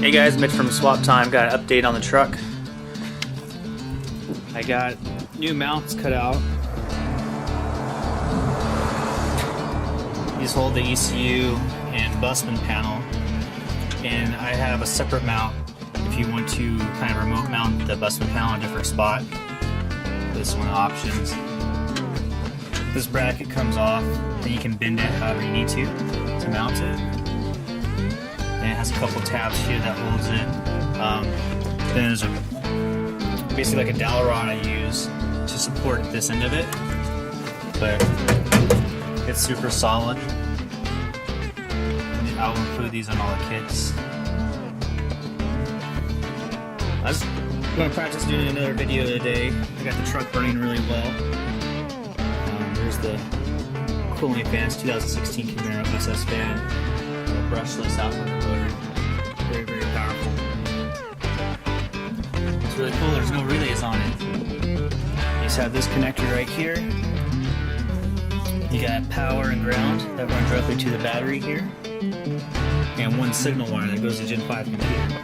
Hey guys, Mitch from Swap Time. Got an update on the truck. I got new mounts cut out. These hold the ECU and busman panel, and I have a separate mount if you want to kind of remote mount the busman panel in a different spot. This is one of the options. This bracket comes off, and you can bend it however you need to mount it. And it has a couple tabs here that holds it. Then there's basically like a dowel rod I use to support this end of it, but it's super solid. I'll include these on all the kits. I was going to practice doing another video today. I got the truck running really well. There's the cooling fans, 2016 Camaro SS fan. Brushless outlet motor. Very, very powerful. It's really cool, there's no relays on it. You just have this connector right here. You got power and ground that runs directly to the battery here. And one signal wire that goes to Gen 5 computer.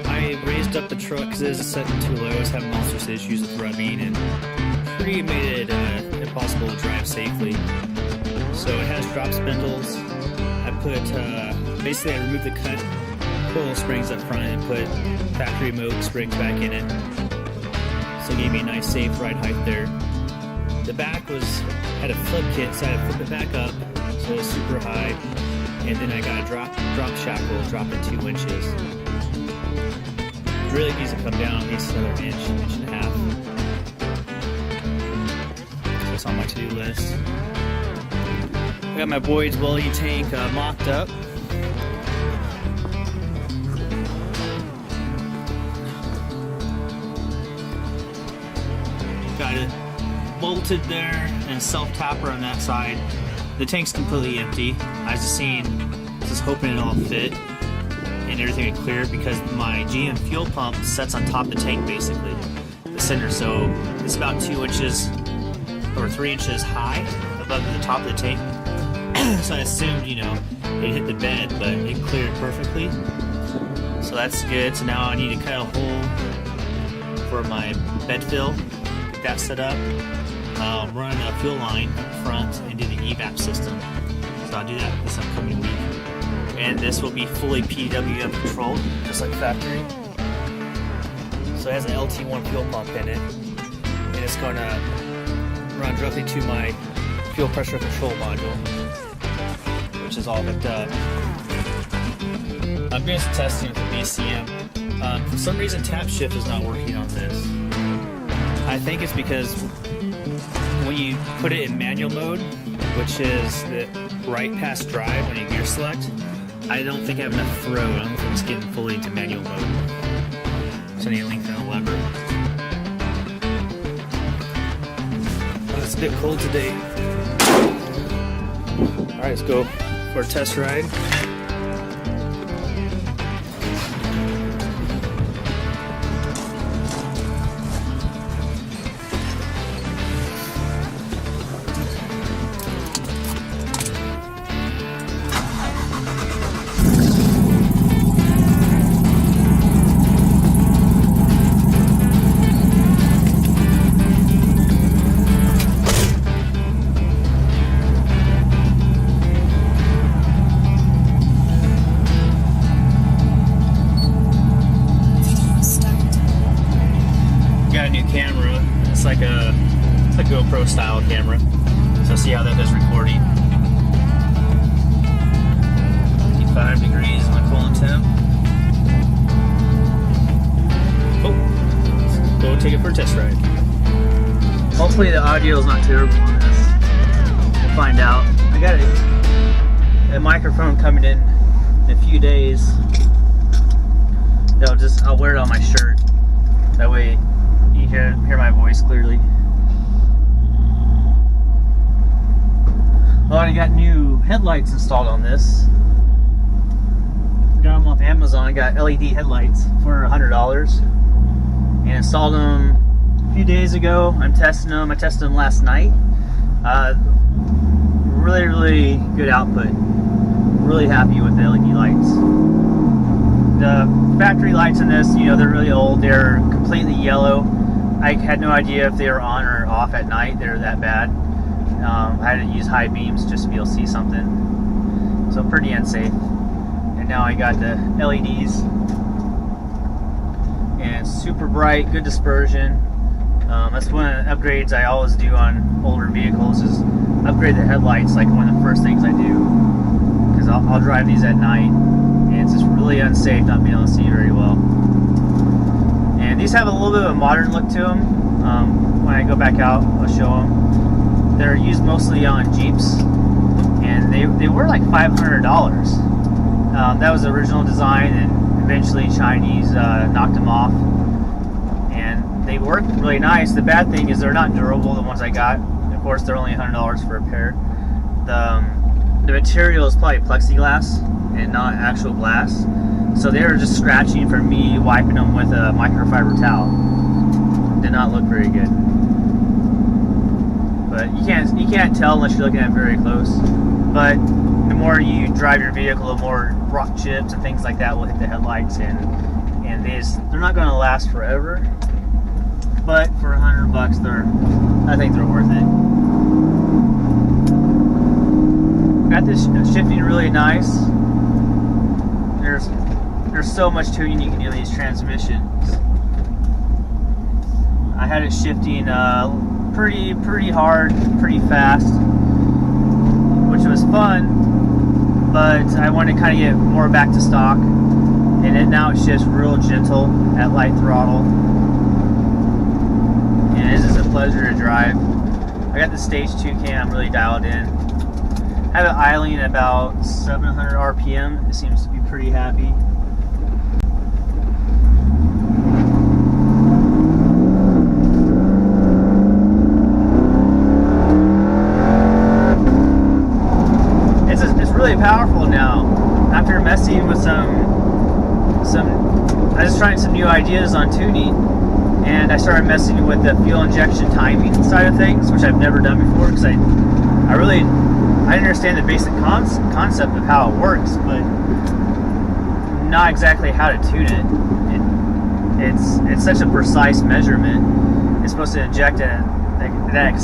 I raised up the truck because it is set too low. I was having all sorts of issues with rubbing and made it impossible to drive safely. So it has drop spindles. I put, basically I removed the cut coil springs up front and put factory mode springs back in it. So it gave me a nice safe ride height there. The back had a flip kit, so I had to flip it back up, so it was super high. And then I got a drop shackle, drop it 2 inches. It really needs to come down at least another inch and a half. That's on my to-do list. I got my Boyd's welly tank mocked up. Got it bolted there and a self-tapper on that side. The tank's completely empty. I was just hoping it all fit and everything would clear because my GM fuel pump sets on top of the tank basically, the center. So it's about 2 inches or 3 inches high above the top of the tank. So I assumed, it hit the bed, but it cleared perfectly. So that's good. So now I need to cut a hole for my bed fill, get that set up, run a fuel line up front, and do the evap system. So I'll do that this upcoming week. And this will be fully PWM controlled, just like factory. So it has an LT1 fuel pump in it, and it's going to run directly to my fuel pressure control module, which is all hooked up. I'm doing some testing with the BCM. For some reason tap shift is not working on this. I think it's because when you put it in manual mode, which is the right pass drive when you gear select, I don't think I have enough throw. I don't think it's getting fully into manual mode. So I need to lengthen the lever. It's a bit cold today. Alright, let's go for a test ride. Camera. It's like a GoPro style camera. So see how that does recording. 55 degrees my coolant temp. Oh, let's go take it for a test ride. Hopefully the audio is not terrible on this. We'll find out. I got a microphone coming in a few days. I'll wear it on my shirt. That way you hear my voice clearly. Well, I already got new headlights installed on this. Got them off Amazon. I got LED headlights for $100 and installed them a few days ago. I'm testing them. I tested them last night. Really good output. really happy with the LED lights. The factory lights in this, you know, they're really old. They're completely yellow. I had no idea if they were on or off at night. They're that bad. I had to use high beams just to be able to see something. So pretty unsafe. And now I got the LEDs. And super bright, good dispersion. That's one of the upgrades I always do on older vehicles, is upgrade the headlights, like one of the first things I do. Because I'll drive these at night, and it's just really unsafe not being able to see very well. And these have a little bit of a modern look to them. When I go back out, I'll show them. They're used mostly on Jeeps, and they were like $500. That was the original design, and eventually Chinese knocked them off. And they work really nice. The bad thing is they're not durable, the ones I got. Of course, they're only $100 for a pair. The material is probably plexiglass and not actual glass. So they were just scratching from me wiping them with a microfiber towel. Did not look very good. But you can't tell unless you're looking at it very close. But the more you drive your vehicle, the more rock chips and things like that will hit the headlights, and they're not going to last forever. But for $100, I think they're worth it. Got this shifting really nice. There's so much tuning you can do in these transmissions. I had it shifting pretty hard, pretty fast, which was fun, but I wanted to kind of get more back to stock, and now it shifts real gentle at light throttle, and it's just a pleasure to drive. I got the stage 2 cam really dialed in. I have it idling at about 700 RPM. It seems to be pretty happy. It's really powerful now. After messing with I was trying some new ideas on tuning, and I started messing with the fuel injection timing side of things, which I've never done before, because I understand the basic concept of how it works, but not exactly how to tune it. It's such a precise measurement. It's supposed to inject at that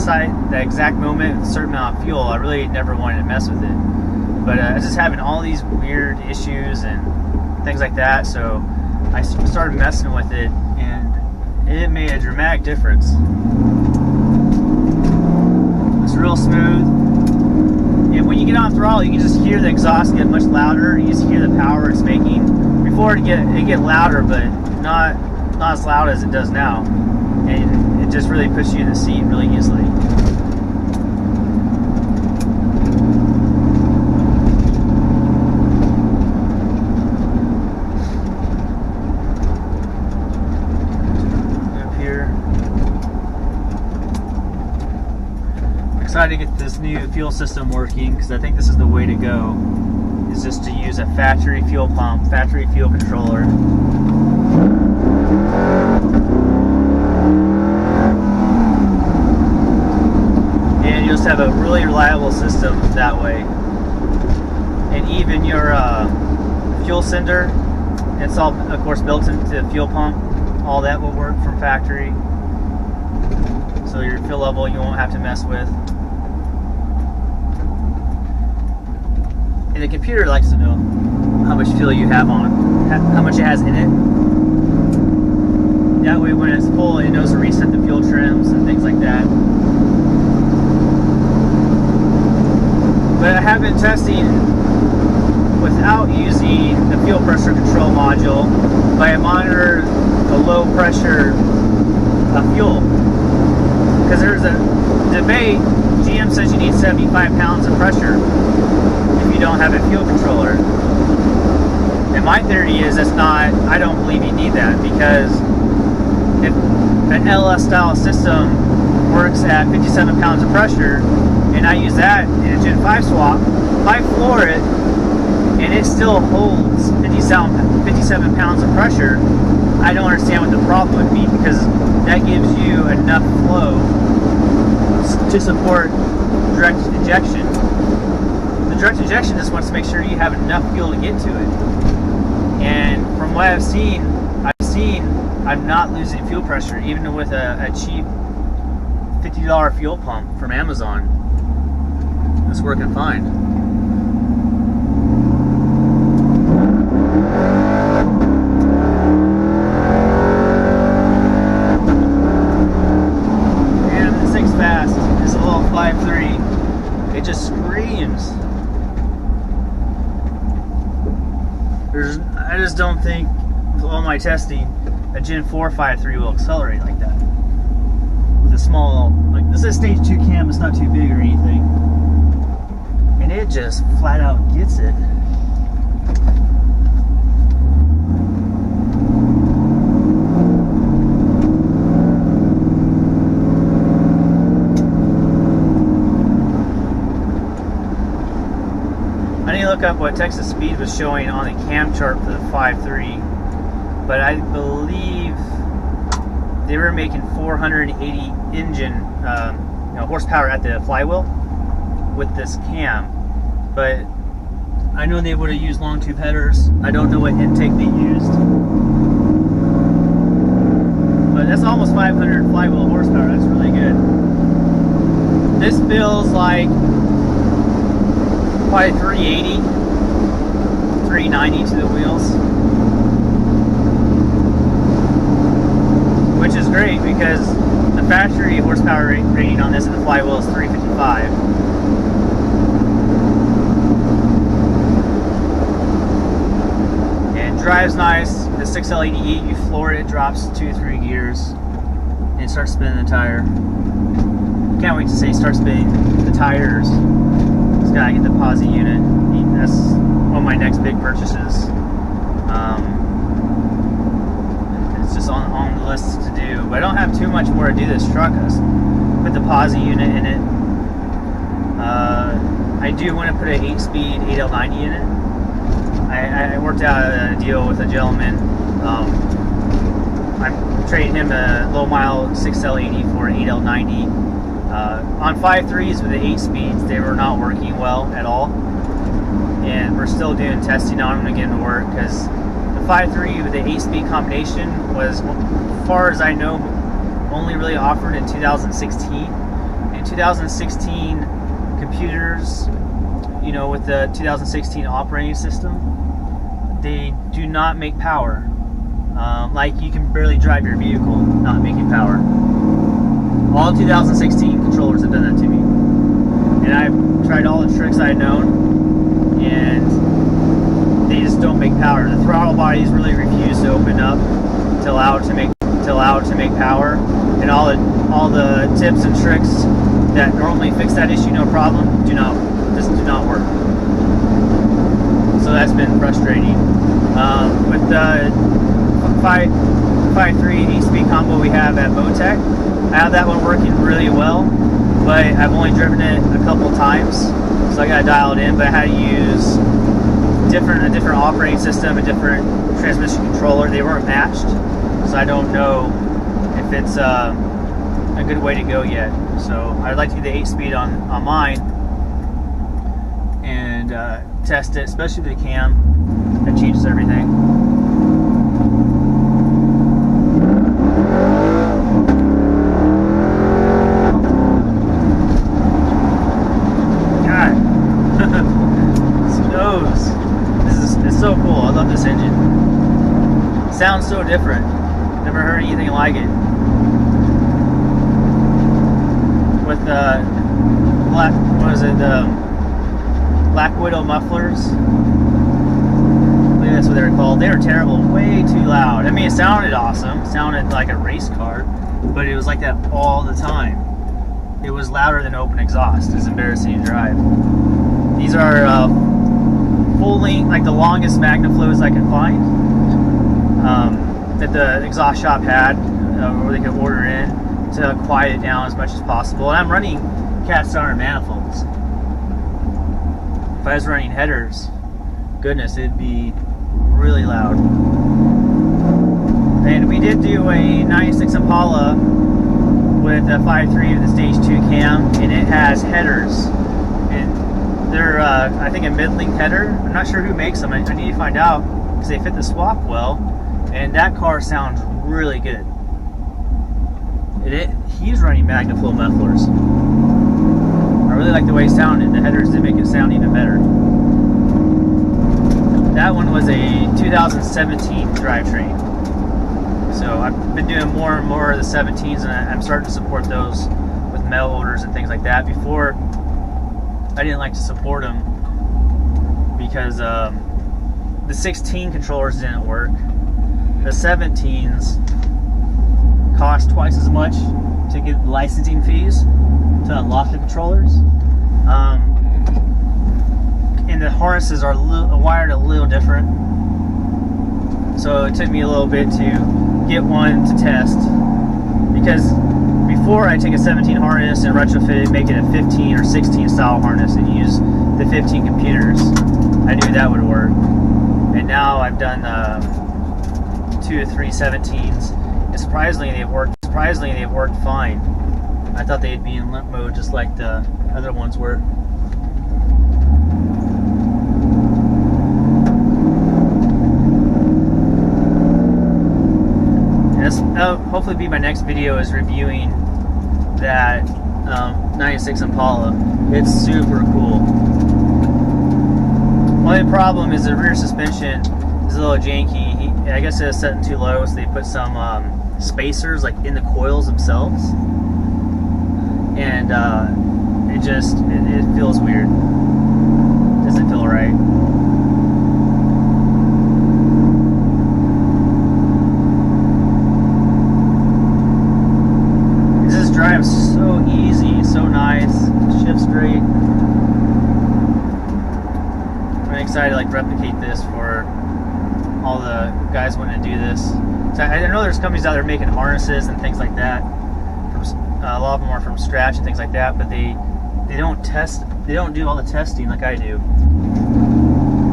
exact moment with a certain amount of fuel. I really never wanted to mess with it. But I was just having all these weird issues and things like that, so I started messing with it, and it made a dramatic difference. It's real smooth. And when you get on throttle, you can just hear the exhaust get much louder. You just hear the power it's making. Before it get louder, but not as loud as it does now. And it just really puts you in the seat really easily. Up here. Excited to get this new fuel system working, because I think this is the way to go, is just to use a factory fuel pump, factory fuel controller. And you'll just have a really reliable system that way. And even your fuel sender, it's all, of course, built into the fuel pump. All that will work from factory. So your fuel level you won't have to mess with. And the computer likes to know how much fuel you have on, how much it has in it. That way when it's full, it knows to reset the fuel trims and things like that. But I have been testing without using the fuel pressure control module, but I monitor the low pressure of fuel. Because there's a debate, GM says you need 75 pounds of pressure if you don't have a fuel controller. And my theory is I don't believe you need that, because if an LS style system works at 57 pounds of pressure, and I use that in a Gen 5 swap, if I floor it and it still holds 57 pounds of pressure, I don't understand what the problem would be, because that gives you enough flow to support direct injection. the direct injection just wants to make sure you have enough fuel to get to it. And from what I've seen I'm not losing fuel pressure, even with a cheap $50 fuel pump from Amazon. It's working fine. Man, this thing's fast. It's a little 5.3. It just screams. I just don't think, with all my testing, a Gen 4 5.3 will accelerate like that. With a small, like, this is a stage 2 cam, it's not too big or anything. And it just flat out gets it. I need to look up what Texas Speed was showing on the cam chart for the 5.3, but I believe they were making 480 engine horsepower at the flywheel with this cam. But I know they would have used long tube headers. I don't know what intake they used, but that's almost 500 flywheel horsepower. That's really good. This feels like probably 380, 390 to the wheels, which is great because the factory horsepower rating on this and the flywheel is 355. And drives nice. The 6L80E, you floor it, it drops 2-3 gears and starts spinning the tire. Can't wait to say start spinning the tires. Gotta get the posi unit. That's one of my next big purchases. It's just on the list to do, but I don't have too much more to do this truck. I put the posi unit in it. I do want to put an 8-speed 8L90 in it. I worked out a deal with a gentleman. I'm trading him a low mile 6L80 for an 8L90. On 5.3s with the 8 speeds, they were not working well at all, and we're still doing testing on them to get them to work, because the 5.3 with the 8-speed combination was, as far as I know, only really offered in 2016. In 2016 computers, you know, with the 2016 operating system, they do not make power. Like, you can barely drive your vehicle not making power. All 2016 controllers have done that to me, and I've tried all the tricks I've known, and they just don't make power. The throttle bodies really refuse to open up to allow it to make power, and all the tips and tricks that normally fix that issue no problem do not work. So that's been frustrating. With the 5.3 8-speed combo we have at Motec, I have that one working really well, but I've only driven it a couple times, so I got to dial it in. But I had to use a different operating system, a different transmission controller. They weren't matched, so I don't know if it's a good way to go yet. So I'd like to get the 8-speed on mine and test it, especially with the cam. That changes everything. It's so cool. I love this engine. It sounds so different. Never heard anything like it. With the Black Widow mufflers. I think that's what they were called. They were terrible. Way too loud. I mean, it sounded awesome. It sounded like a race car, but it was like that all the time. It was louder than open exhaust. It's embarrassing to drive. These are full length, like the longest MagnaFlows I could find, that the exhaust shop had, where they could order in to quiet it down as much as possible. And I'm running cast iron manifolds. If I was running headers, goodness, it'd be really loud. And we did do a 96 Impala with a 5.3 with the stage 2 cam, and it has headers. And They're, I think, a mid-link header. I'm not sure who makes them. I need to find out because they fit the swap well. And that car sounds really good. He's running Magnaflow mufflers. I really like the way it sounded. The headers did make it sound even better. That one was a 2017 drivetrain. So I've been doing more and more of the 17s, and I'm starting to support those with mail orders and things like that. Before, I didn't like to support them because the 16 controllers didn't work. The 17s cost twice as much to get licensing fees to unlock the controllers. And the harnesses are wired a little different. So it took me a little bit to get one to test, because before I take a 17 harness and retrofit it, make it a 15 or 16 style harness and use the 15 computers, I knew that would work. And now I've done 2 or 3 17s, and surprisingly they've worked fine. I thought they'd be in limp mode just like the other ones were. That'll hopefully be my next video, is reviewing that 96 Impala. It's super cool. Only problem is the rear suspension is a little janky. I guess it was set too low, so they put some spacers like in the coils themselves, and it feels weird. It doesn't feel right. Drives so easy, so nice, shifts great. I'm excited to replicate this for all the guys wanting to do this. So I know there's companies out there making harnesses and things like that. A lot of them are from scratch and things like that, but they don't test. They don't do all the testing like I do.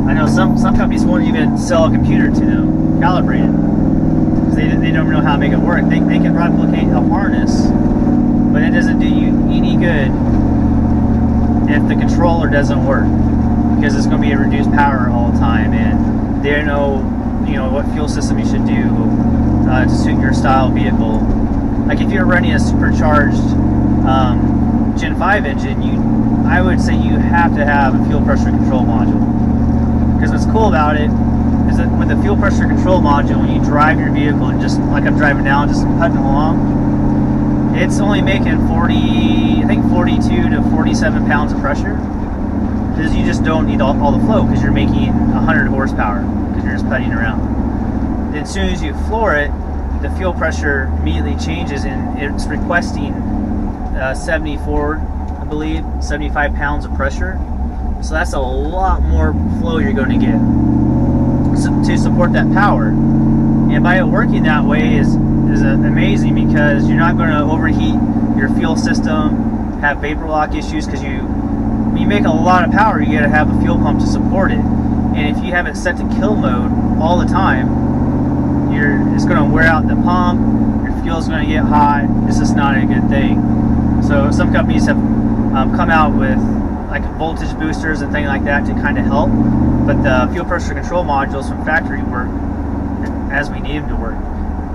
I know some companies won't even sell a computer to them, calibrated, because they don't know how to make it work. They can replicate a harness, but it doesn't do you any good if the controller doesn't work, because it's going to be a reduced power all the time, and they don't know, what fuel system you should do to suit your style vehicle. Like if you're running a supercharged Gen 5 engine, I would say you have to have a fuel pressure control module. Because what's cool about it is that with the fuel pressure control module, when you drive your vehicle, and just like I'm driving now, just putting along, it's only making 42 to 47 pounds of pressure, because you just don't need all the flow, because you're making 100 horsepower because you're just putting around. Then as soon as you floor it, the fuel pressure immediately changes, and it's requesting 74, I believe, 75 pounds of pressure. So that's a lot more flow you're going to get to support that power. And by it working that way is amazing, because you're not going to overheat your fuel system, have vapor lock issues, because when you make a lot of power, you got to have a fuel pump to support it. And if you have it set to kill mode all the time, it's going to wear out the pump, your fuel's going to get hot. It's just not a good thing. So some companies have come out with like voltage boosters and things like that to kind of help, but the fuel pressure control modules from factory work as we need them to work,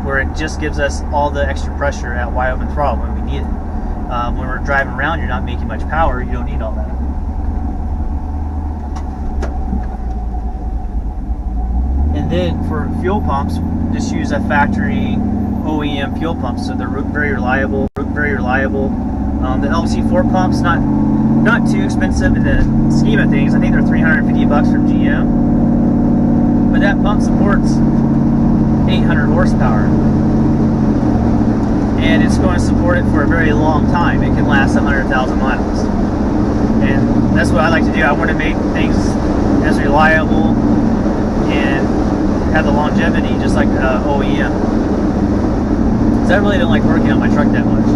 where it just gives us all the extra pressure at wide open throttle when we need it. When we're driving around, you're not making much power, you don't need all that. And then for fuel pumps, just use a factory OEM fuel pump, so they're very reliable. The LC4 pumps, not too expensive in the scheme of things. I think they're $350 from GM, but that pump supports 800 horsepower, and it's going to support it for a very long time. It can last 100,000 miles, and that's what I like to do. I want to make things as reliable and have the longevity just like OEM. Because I really don't like working on my truck that much.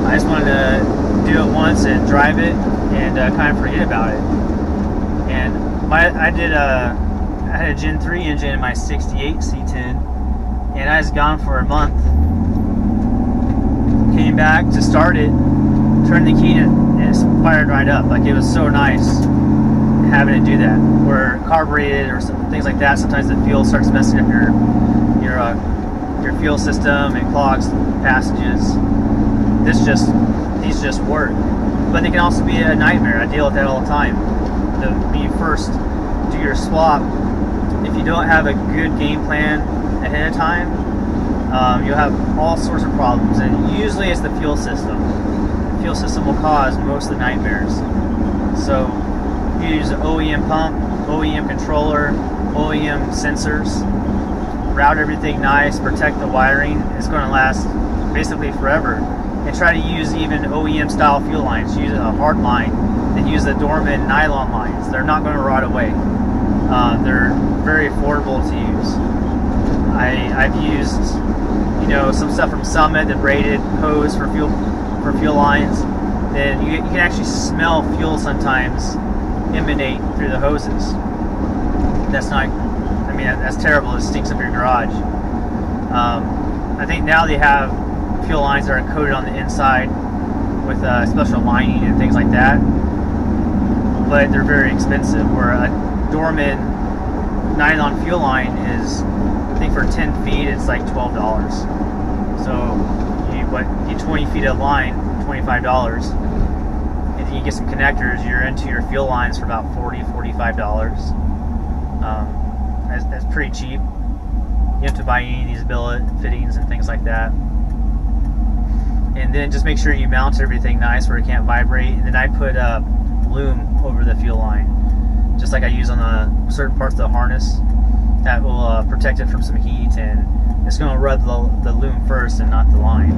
I just wanted to do it once and drive it and kind of forget about it. And I had a Gen 3 engine in my 68 C10, and I was gone for a month. Came back to start it, turned the key, and it's fired right up. Like, it was so nice having it do that. Where carbureted or some things like that, sometimes the fuel starts messing up your fuel system and clogs passages. These just work, but they can also be a nightmare. I deal with that all the time. When you first do your swap, if you don't have a good game plan ahead of time, you'll have all sorts of problems, and usually it's the fuel system. The fuel system will cause most of the nightmares. So you use an OEM pump, OEM controller, OEM sensors, route everything nice, protect the wiring. It's going to last basically forever. And try to use even OEM style fuel lines. Use a hard line, then use the Dorman nylon lines. They're not going to rot away. They're very affordable to use. I've used, some stuff from Summit, the braided hose for fuel lines. Then you can actually smell fuel sometimes emanate through the hoses. That's not, that's terrible. It stinks up your garage. I think now they have fuel lines that are coated on the inside with special lining and things like that, but they're very expensive. Where a Dorman nylon fuel line is, I think for 10 feet it's like $12. So you 20 feet of line, $25, and then you get some connectors, you're into your fuel lines for about $40-$45. That's pretty cheap. You have to buy any of these billet fittings and things like that. And then just make sure you mount everything nice where it can't vibrate. And then I put loom over the fuel line, just like I use on the certain parts of the harness. That will protect it from some heat, and it's going to rub the loom first and not the line.